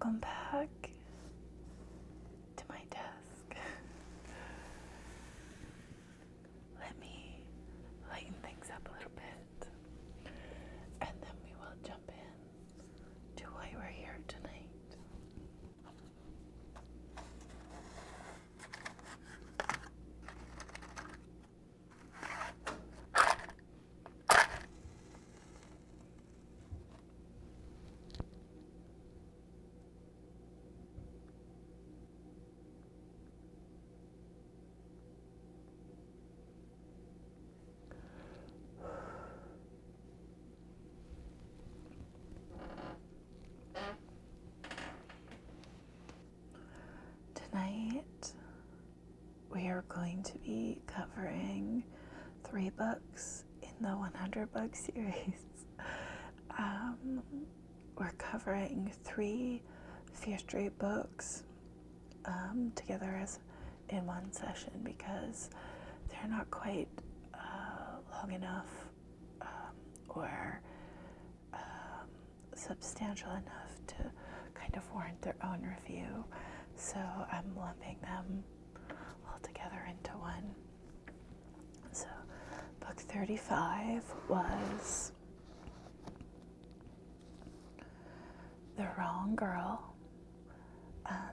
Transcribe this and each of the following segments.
Welcome back to my desk. Let me lighten things up a little bit, and then we will jump in to why we're here tonight. Tonight, we are going to be covering 3 books in the 100 book series. We're covering 3 Fear Street books together as in one session because they're not quite long enough or substantial enough to kind of warrant their own review. So I'm lumping them all together into one. So book 35 was The Wrong Girl.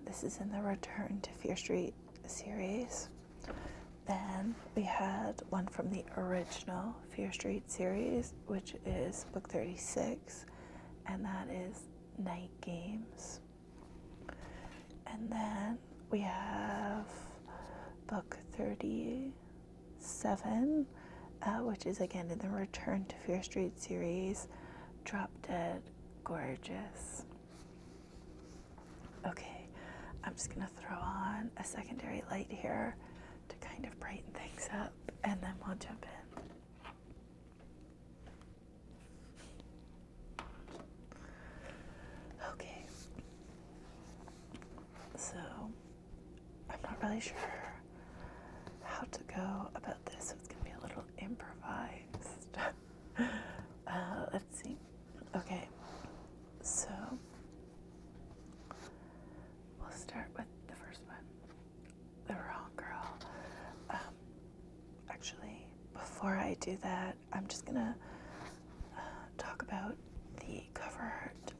This is in the Return to Fear Street series. Then we had one from the original Fear Street series, which is book 36, and that is Night Games. And then we have book 37, which is again in the Return to Fear Street series, Drop Dead Gorgeous. Okay, I'm just gonna throw on a secondary light here to kind of brighten things up, and then we'll jump in. Okay. So, I'm not really sure how to go about this, so it's going to be a little improvised. Let's see. Okay, so we'll start with the first one, The Wrong Girl. Actually, before I do that, I'm just going to talk about the cover art.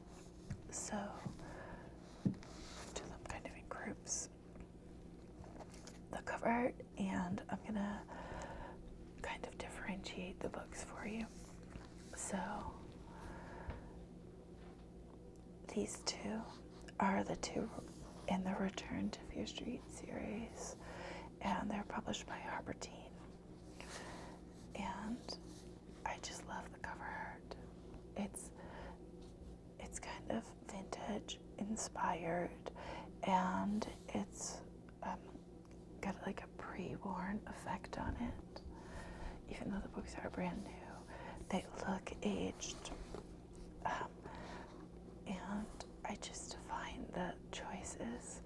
So, groups, the cover art, and I'm gonna kind of differentiate the books for you. So these 2 are the 2 in the Return to Fear Street series, and they're published by Harpertine. And I just love the cover art. It's kind of vintage inspired, and it's got like a pre-worn effect on it. Even though the books are brand new, they look aged. And I just find the choices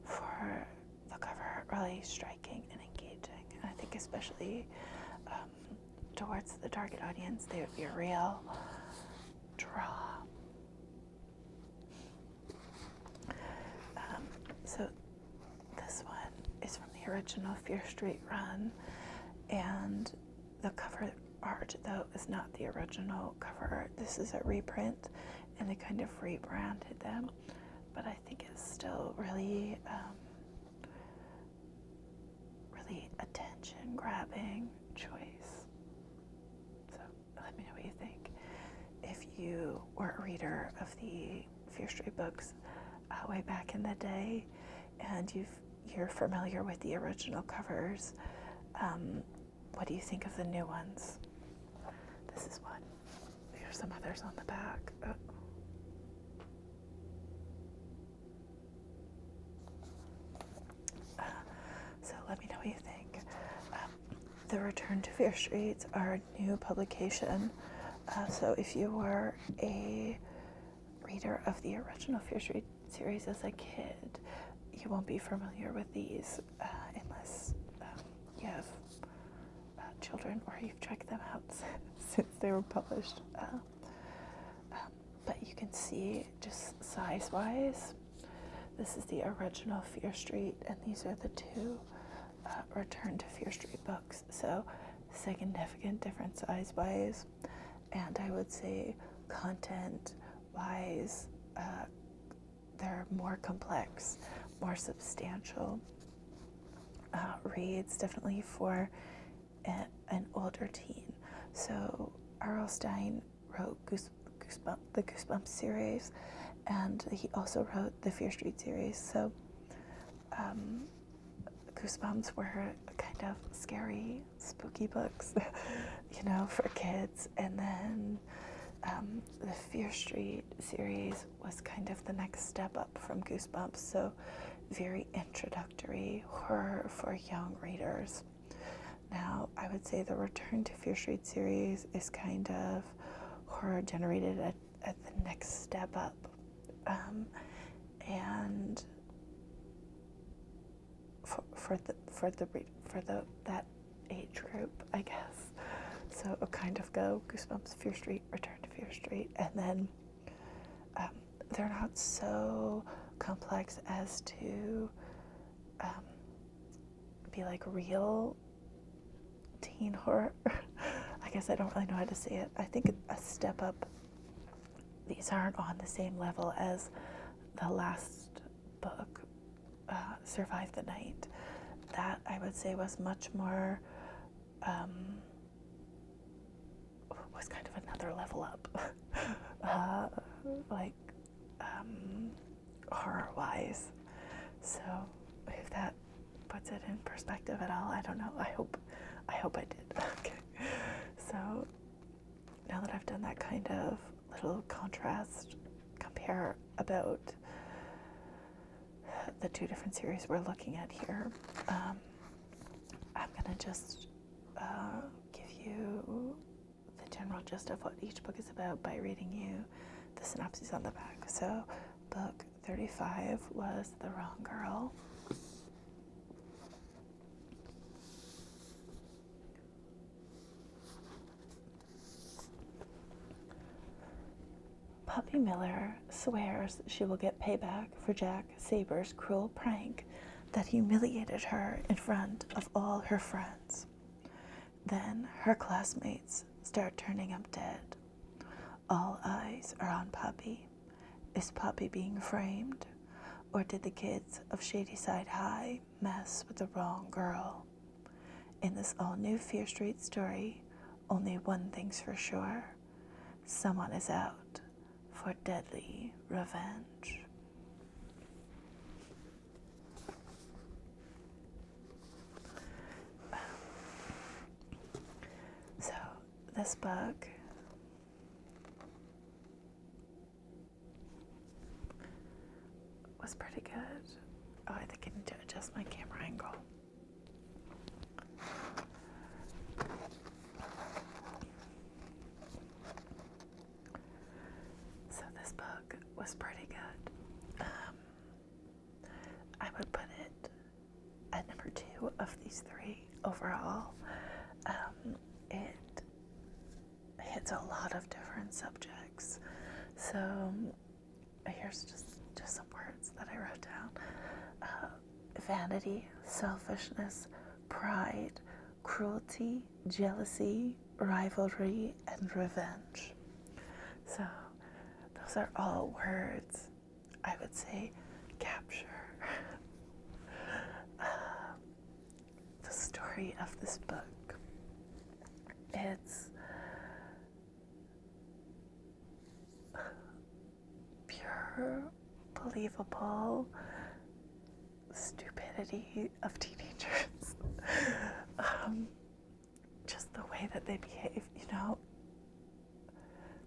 for the cover art really striking and engaging. And I think especially towards the target audience, they would be a real draw. So this one is from the original Fear Street run, and the cover art, though, is not the original cover art. This is a reprint, and they kind of rebranded them, but I think it's still really, really attention-grabbing choice. So let me know what you think. If you were a reader of the Fear Street books way back in the day, and you're familiar with the original covers, what do you think of the new ones? This is one. There's some others on the back. Oh. So let me know what you think. The Return to Fear Street are a new publication. So if you were a reader of the original Fear Street series as a kid, you won't be familiar with these unless you have children or you've checked them out since they were published. But you can see just size-wise This is the original Fear Street, and these are the two Return to Fear Street books. So significant difference size-wise, and I would say content-wise, they're more complex, more substantial reads, definitely for an older teen. So R.L. Stine wrote the Goosebumps series, and he also wrote the Fear Street series. So Goosebumps were kind of scary, spooky books, for kids. And then the Fear Street series was kind of the next step up from Goosebumps. So very introductory horror for young readers. Now, I would say the Return to Fear Street series is kind of horror generated at the next step up. And for that age group, I guess. So it'll kind of go Goosebumps, Fear Street, Return to Fear Street, and then they're not so complex as to be like real teen horror. I guess I don't really know how to say it. I think a step up. These aren't on the same level as the last book, Survive the Night. That, I would say, was much more, was kind of another level up, horror-wise. So, if that puts it in perspective at all, I don't know. I hope I did. Okay. So, now that I've done that kind of little compare about the two different series we're looking at here, I'm going to just give you the general gist of what each book is about by reading you the synopses on the back. So, book 35 was The Wrong Girl. Poppy Miller swears she will get payback for Jack Saber's cruel prank that humiliated her in front of all her friends. Then her classmates start turning up dead. All eyes are on Poppy. Is Poppy being framed? Or did the kids of Shadyside High mess with the wrong girl? In this all-new Fear Street story, only one thing's for sure. Someone is out for deadly revenge. So, this book was pretty good. Oh, I think I need to adjust my camera angle. So this book was pretty good. I would put it at number 2 of these 3 overall. It hits a lot of different subjects. So here's just some words that I wrote down. Vanity, selfishness, pride, cruelty, jealousy, rivalry, and revenge. So those are all words I would say capture the story of this book. It's pure, believable stupidity of teenagers. Just the way that they behave,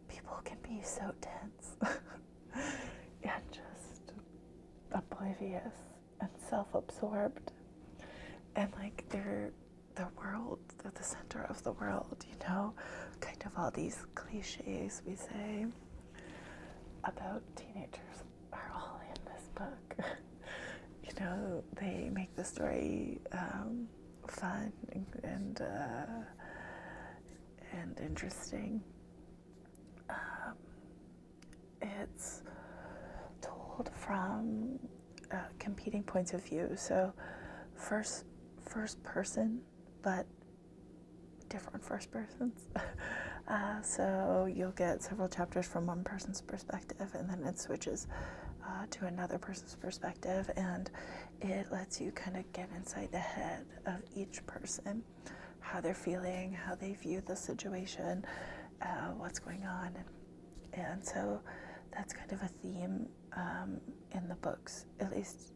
people can be so tense and just oblivious and self-absorbed, and like they're the center of the world, kind of all these cliches we say about teenagers are all in this book. They make the story fun and interesting. It's told from competing points of view. So first person, but different first persons. So you'll get several chapters from one person's perspective, and then it switches to another person's perspective, and it lets you kind of get inside the head of each person, how they're feeling, how they view the situation, what's going on. And so that's kind of a theme in the books, at least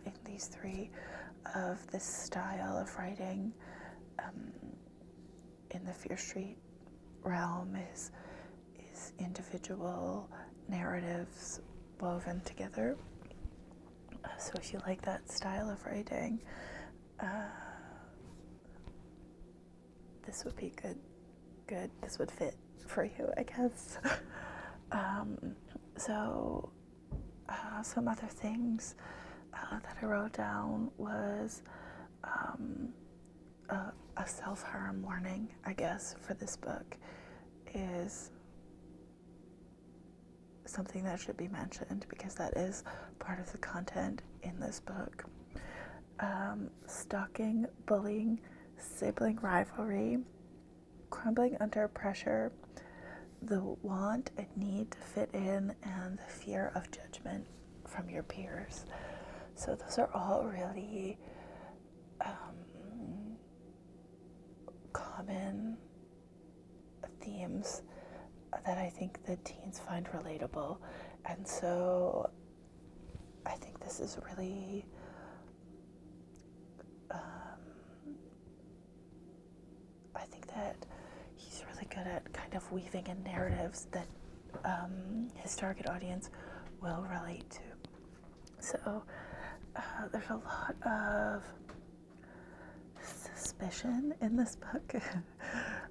in these three, of this style of writing in the Fear Street realm is individual narratives woven together. So if you like that style of writing, this would be good. This would fit for you, I guess. So some other things that I wrote down was a self-harm warning, I guess, for this book is something that should be mentioned because that is part of the content in this book. Stalking, bullying, sibling rivalry, crumbling under pressure, the want and need to fit in, and the fear of judgment from your peers. So those are all really common themes that I think the teens find relatable. And so I think this is really I think that he's really good at kind of weaving in narratives that his target audience will relate to. So there's a lot of suspicion in this book.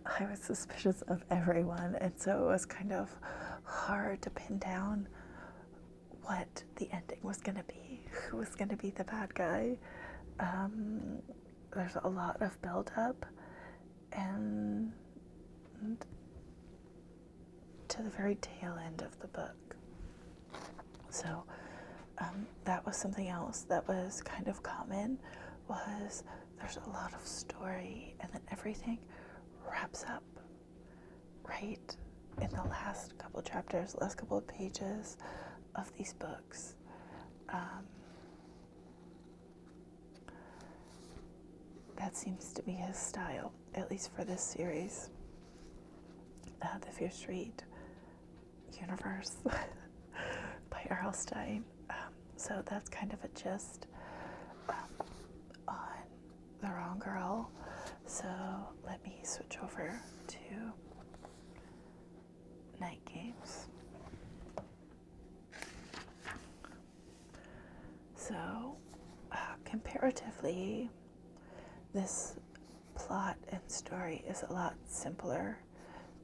I was suspicious of everyone, and so it was kind of hard to pin down what the ending was going to be, who was going to be the bad guy. There's a lot of build-up, and to the very tail end of the book. So that was something else that was kind of common, was there's a lot of story, and then everything wraps up right in the last couple chapters, last couple of pages of these books. That seems to be his style, at least for this series, the Fear Street universe by R.L. Stine. So that's kind of a gist on The Wrong Girl. So let me switch over to Night Games. So comparatively, this plot and story is a lot simpler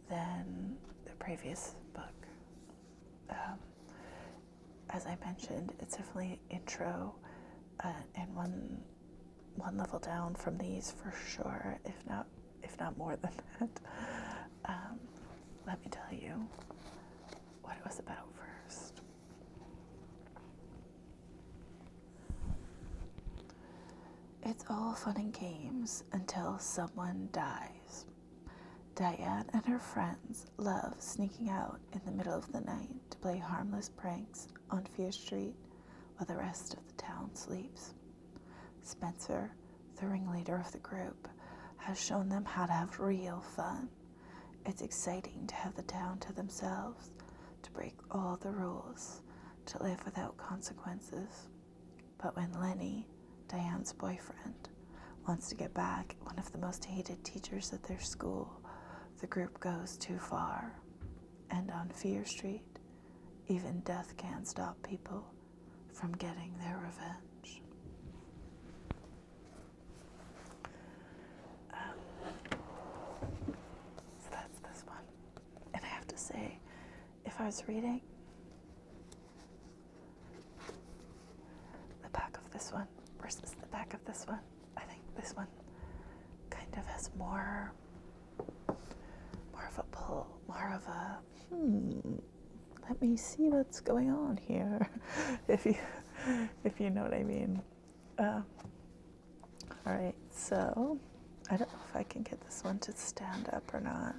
than the previous book. As I mentioned, it's definitely intro and one level down from these for sure, if not more than that. Let me tell you what it was about first. It's all fun and games until someone dies. Diane and her friends love sneaking out in the middle of the night to play harmless pranks on Fear Street while the rest of the town sleeps. Spencer, the ringleader of the group, has shown them how to have real fun. It's exciting to have the town to themselves, to break all the rules, to live without consequences. But when Lenny, Diane's boyfriend, wants to get back at one of the most hated teachers at their school, the group goes too far. And on Fear Street, even death can't stop people from getting their revenge. So that's this one. And I have to say, if I was reading the back of this one versus the back of this one, I think this one kind of has more of a pull, more of a let me see what's going on here. If you if you know what I mean. All right, so I don't know if I can get this one to stand up or not.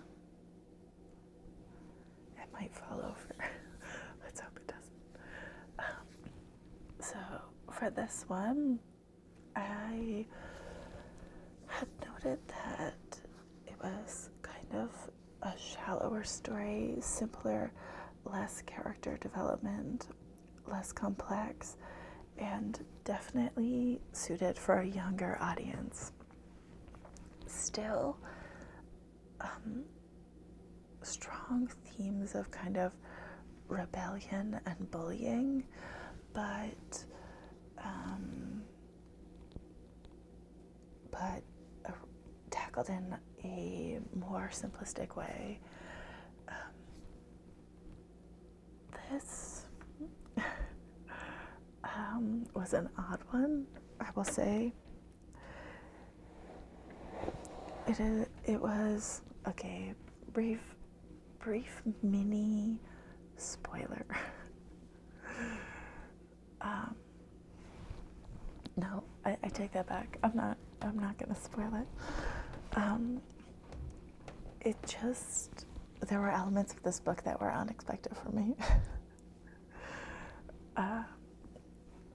It might fall over. Let's hope it doesn't. So for this one, I had noted that it was kind of a shallower story, simpler, less character development, less complex, and definitely suited for a younger audience. Still, strong themes of kind of rebellion and bullying, but tackled in a more simplistic way. This was an odd one, I will say. It was, okay, brief mini spoiler. No, I take that back. I'm not gonna spoil it. There were elements of this book that were unexpected for me.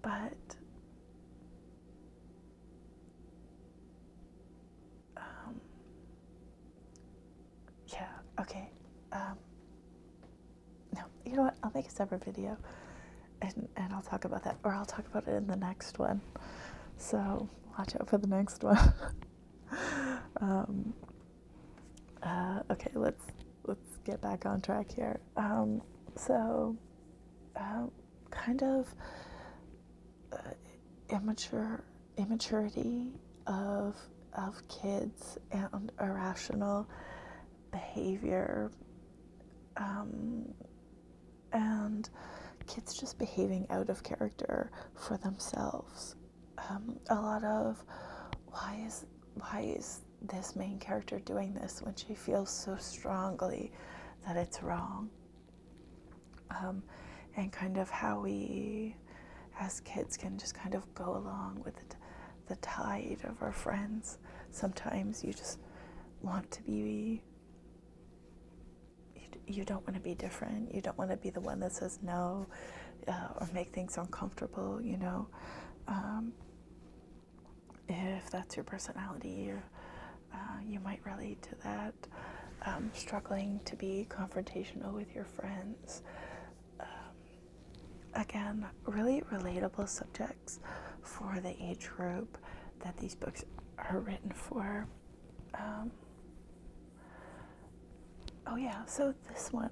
But yeah, okay. No, you know what? I'll make a separate video and I'll talk about that, or I'll talk about it in the next one. So watch out for the next one. Okay, let's get back on track here. Kind of immaturity of kids and irrational behavior, and kids just behaving out of character for themselves. A lot of why is this main character doing this when she feels so strongly that it's wrong, and kind of how we as kids can just kind of go along with the tide of our friends. Sometimes you just want to be, you don't want to be different. You don't want to be the one that says no, or make things uncomfortable, you know. If that's your personality, you might relate to that. Struggling to be confrontational with your friends. Again, really relatable subjects for the age group that these books are written for. Oh yeah, so this one.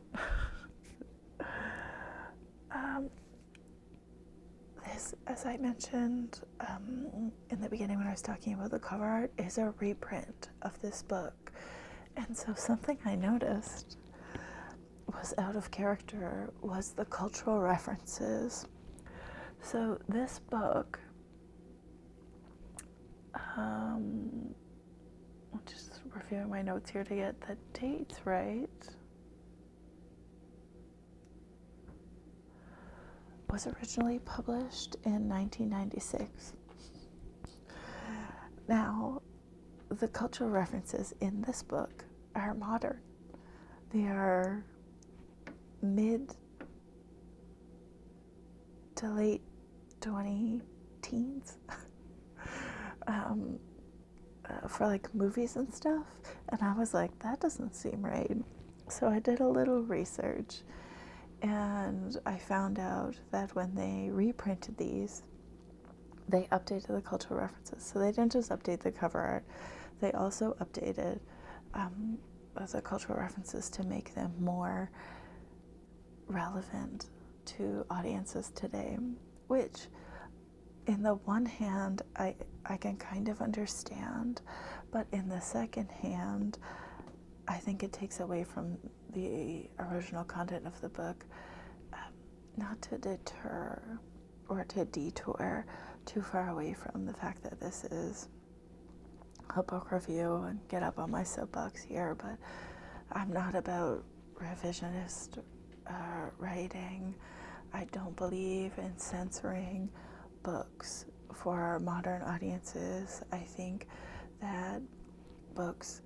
This, as I mentioned in the beginning when I was talking about the cover art, is a reprint of this book. And so something I noticed was out of character was the cultural references. So this book, I'm just reviewing my notes here to get the dates right, was originally published in 1996. Now, the cultural references in this book are modern. They are mid to late 20-teens for like movies and stuff, and I was like, that doesn't seem right. So I did a little research, and I found out that when they reprinted these, they updated the cultural references. So they didn't just update the cover art, they also updated the cultural references to make them more relevant to audiences today, which in the one hand I can kind of understand, but in the second hand I think it takes away from the original content of the book, not to deter or to detour too far away from the fact that this is a book review and get up on my soapbox here, but I'm not about revisionist writing. I don't believe in censoring books for modern audiences. I think that books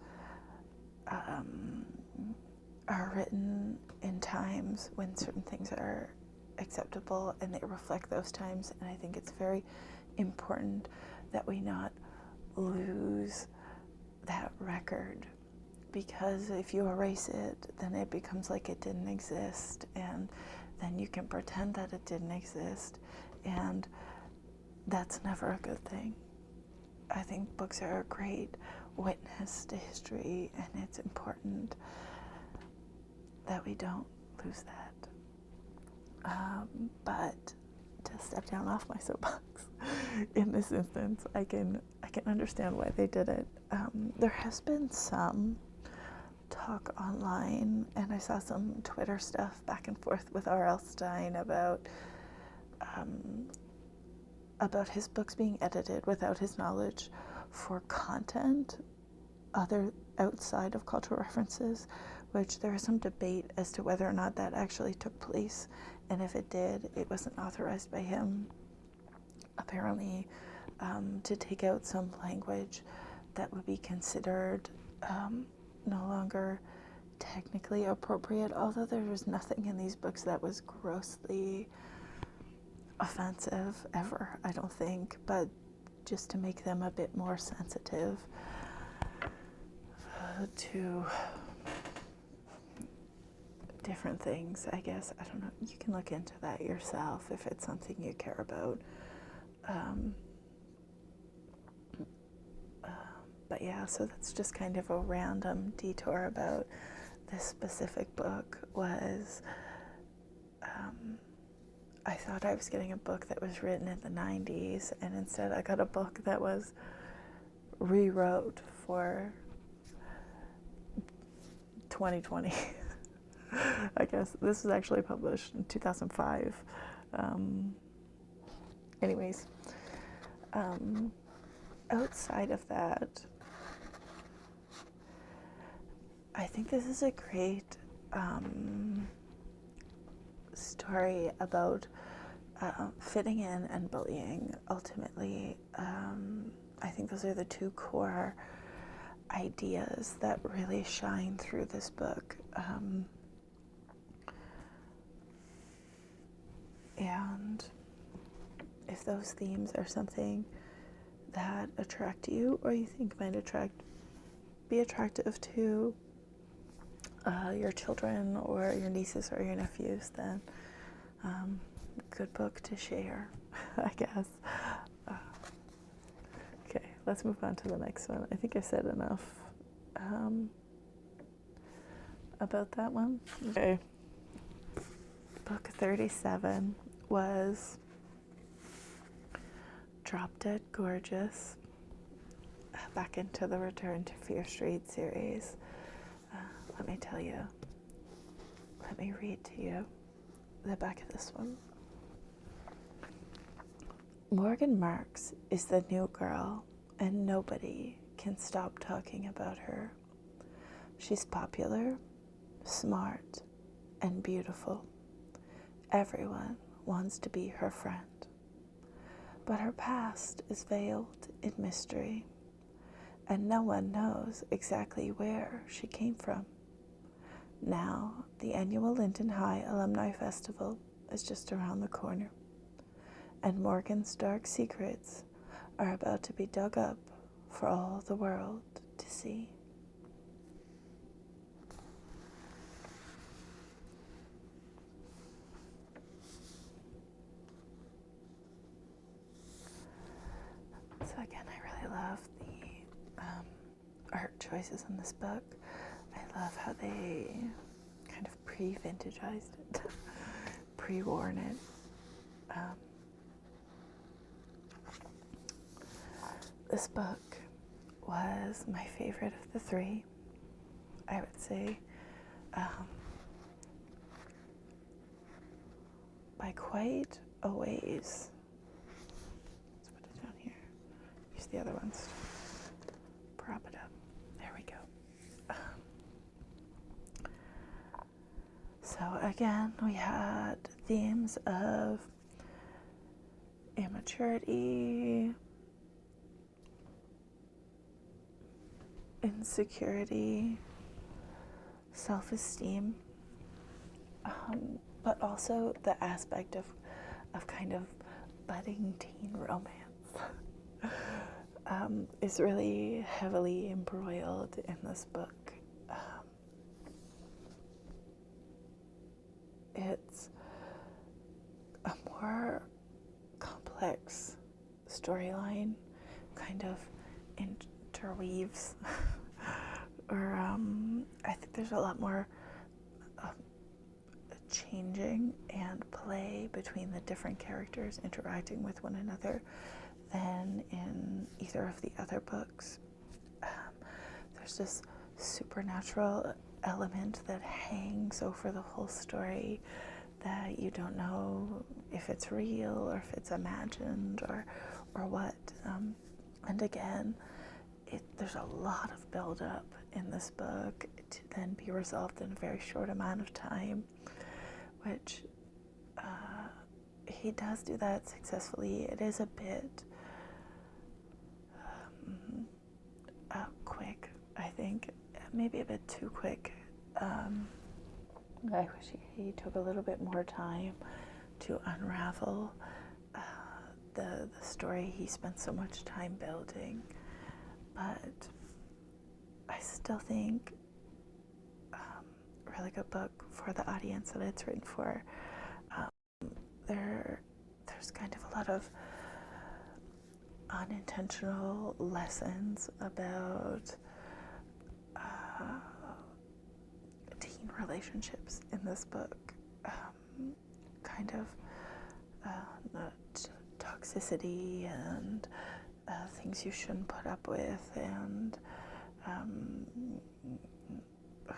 are written in times when certain things are acceptable and they reflect those times, and I think it's very important that we not lose that record, because if you erase it, then it becomes like it didn't exist, and then you can pretend that it didn't exist, and that's never a good thing. I think books are a great witness to history, and it's important that we don't lose that. But to step down off my soapbox, in this instance, I can understand why they did it. There has been some talk online, and I saw some Twitter stuff back and forth with R.L. Stine about his books being edited without his knowledge for content other outside of cultural references, which there is some debate as to whether or not that actually took place, and if it did, it wasn't authorized by him, apparently, to take out some language that would be considered no longer technically appropriate, although there was nothing in these books that was grossly offensive ever, I don't think, but just to make them a bit more sensitive to different things, I guess. I don't know. You can look into that yourself if it's something you care about. But yeah, so that's just kind of a random detour about this specific book. Was I thought I was getting a book that was written in the 90s, and instead I got a book that was rewrote for 2020. I guess this was actually published in 2005. Anyways, outside of that, I think this is a great story about fitting in and bullying. Ultimately, I think those are the two core ideas that really shine through this book. And if those themes are something that attract you, or you think might be attractive to your children or your nieces or your nephews, then good book to share, I guess. Okay, let's move on to the next one. I think I said enough about that one. Okay. Book 37 was Drop Dead Gorgeous, back into the Return to Fear Street series. Let me tell you, let me read to you the back of this one. Morgan Marks is the new girl, and nobody can stop talking about her. She's popular, smart, and beautiful. Everyone wants to be her friend. But her past is veiled in mystery, and no one knows exactly where she came from. Now, the annual Linton High Alumni Festival is just around the corner, and Morgan's dark secrets are about to be dug up for all the world to see. So again, I really love the art choices in this book. I love how they kind of pre-vintagized it, pre-worn it. This book was my favorite of the three, I would say. By quite a ways. Let's put it down here. Use the other ones. Prop it up. There we go. So again, we had themes of immaturity, insecurity, self-esteem, but also the aspect of kind of budding teen romance is really heavily embroiled in this book. It's a more complex storyline, kind of interweaves, or I think there's a lot more changing and play between the different characters interacting with one another than in either of the other books. There's this supernatural element that hangs over the whole story that you don't know if it's real or if it's imagined or what. And again, there's a lot of build-up in this book to then be resolved in a very short amount of time, which he does do that successfully. It is a bit quick, I think, maybe a bit too quick. I wish he took a little bit more time to unravel the story he spent so much time building, but I still think really good book for the audience that it's written for. There's kind of a lot of unintentional lessons about teen relationships in this book, kind of toxicity and things you shouldn't put up with, and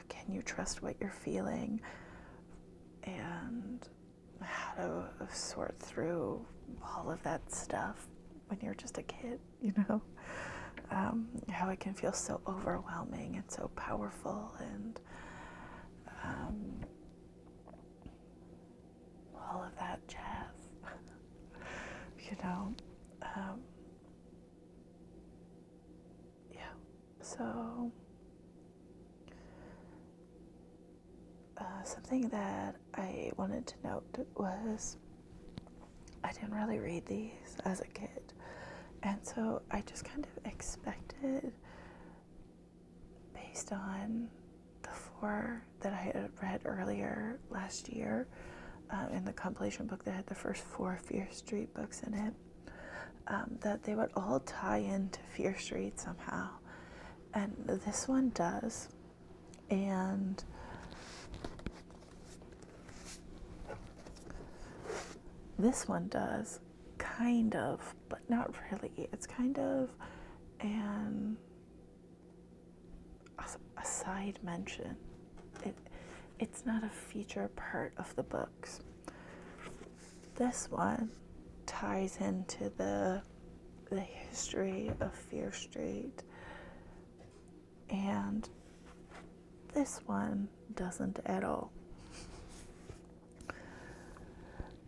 can you trust what you're feeling, and how to sort through all of that stuff when you're just a kid, you know, how it can feel so overwhelming and so powerful, and all of that jazz, you know. Yeah, so something that I wanted to note was I didn't really read these as a kid, and so I just kind of expected, based on the 4 that I had read earlier last year in the compilation book that had the first 4 Fear Street books in it, that they would all tie into Fear Street somehow, and this one does, and this one does, kind of, but not really. It's kind of a side mention. It's not a feature part of the books. This one ties into the history of Fear Street, and this one doesn't at all.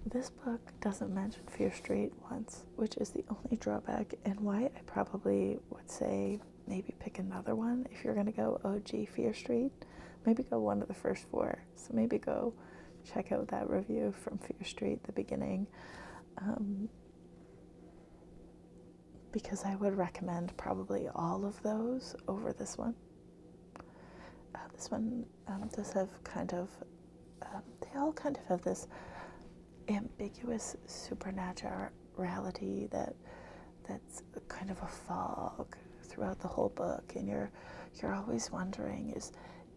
This book doesn't mention Fear Street once, which is the only drawback, and why I probably would say maybe pick another one if you're going to go OG Fear Street. Maybe go one of the first 4. So maybe go check out that review from Fear Street, the beginning, because I would recommend probably all of those over this one. This one does have kind of, they all kind of have this ambiguous supernaturality that's kind of a fog throughout the whole book, and you're always wondering,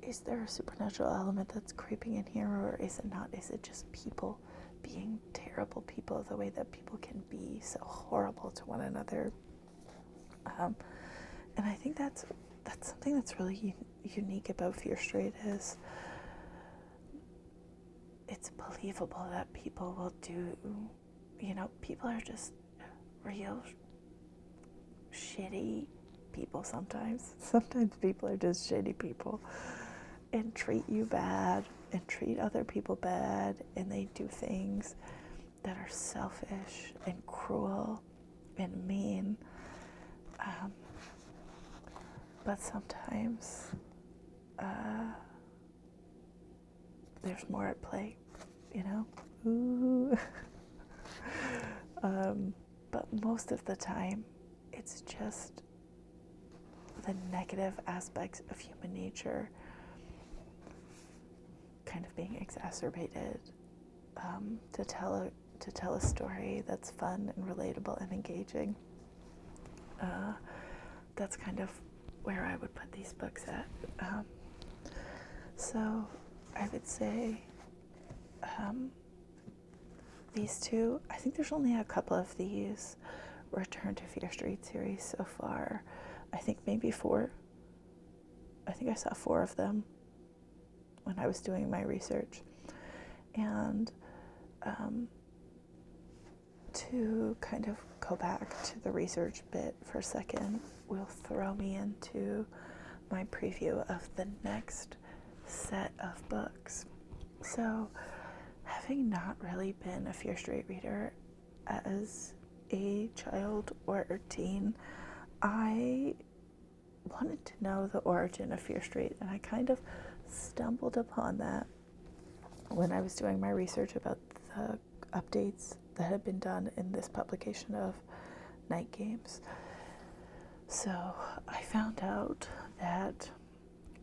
is there a supernatural element that's creeping in here, or is it not? Is it just people being terrible people, the way that people can be so horrible to one another? And I think that's something that's really unique about Fear Street, is it's believable that people will do, you know, people are just real shitty people sometimes. Sometimes people are just shitty people and treat you bad and treat other people bad, and they do things that are selfish and cruel and mean. But sometimes there's more at play, you know? Ooh. But most of the time, it's just the negative aspects of human nature kind of being exacerbated to tell a story that's fun and relatable and engaging. That's kind of where I would put these books at. So I would say these two, I think there's only a couple of these Return to Fear Street series so far. I think maybe 4. I think I saw 4 of them when I was doing my research. And to kind of go back to the research bit for a second, will throw me into my preview of the next set of books. So, having not really been a Fear Street reader as a child or a teen, I wanted to know the origin of Fear Street, and I kind of stumbled upon that when I was doing my research about the updates that had been done in this publication of Night Games. So I found out that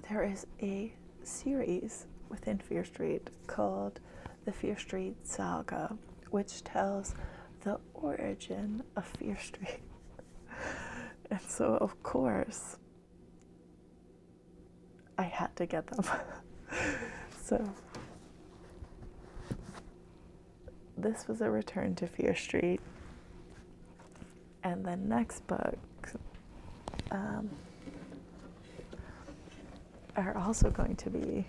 there is a series within Fear Street called the Fear Street Saga, which tells the origin of Fear Street. And so, of course, I had to get them. So this was a return to Fear Street. And the next book are also going to be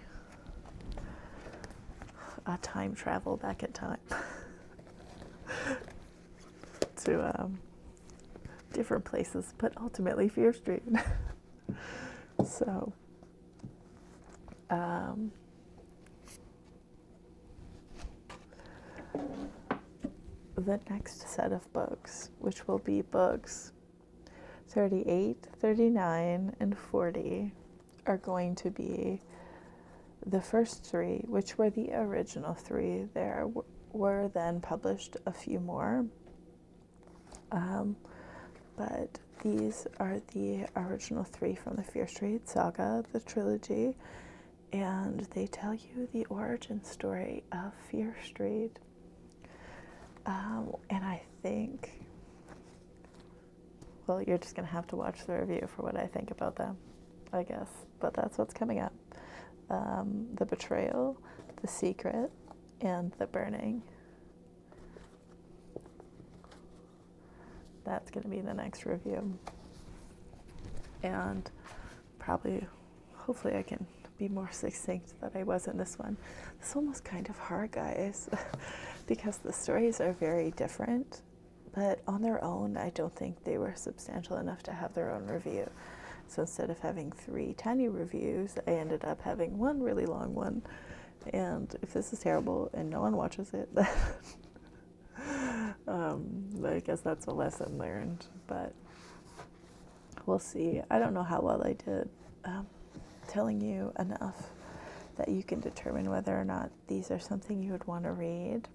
a time travel back in time to different places, but ultimately Fear Street. So the next set of books, which will be books 38, 39, and 40, are going to be the first 3, which were the original 3. There were then published a few more, but these are the original 3 from the Fear Street Saga, the trilogy, and they tell you the origin story of Fear Street. And I think, well, you're just going to have to watch the review for what I think about them, I guess. But that's what's coming up. The Betrayal, The Secret, and The Burning. That's going to be the next review. And probably, hopefully I can be more succinct than I was in this one. This one was kind of hard, guys, because the stories are very different, but on their own, I don't think they were substantial enough to have their own review. So instead of having 3 tiny reviews, I ended up having 1 really long one. And if this is terrible and no one watches it, I guess that's a lesson learned. But we'll see. I don't know how well I did telling you enough that you can determine whether or not these are something you would want to read.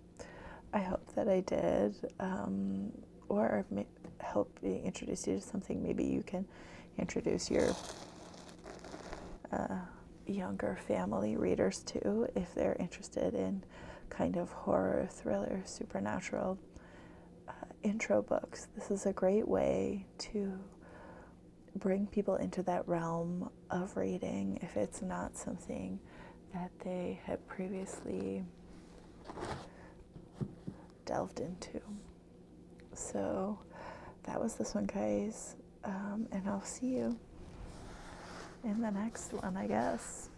I hope that I did, or help introduce you to something maybe you can introduce your younger family readers to if they're interested in kind of horror, thriller, supernatural intro books. This is a great way to bring people into that realm of reading if it's not something that they had previously delved into. So that was this one, guys, and I'll see you in the next one, I guess.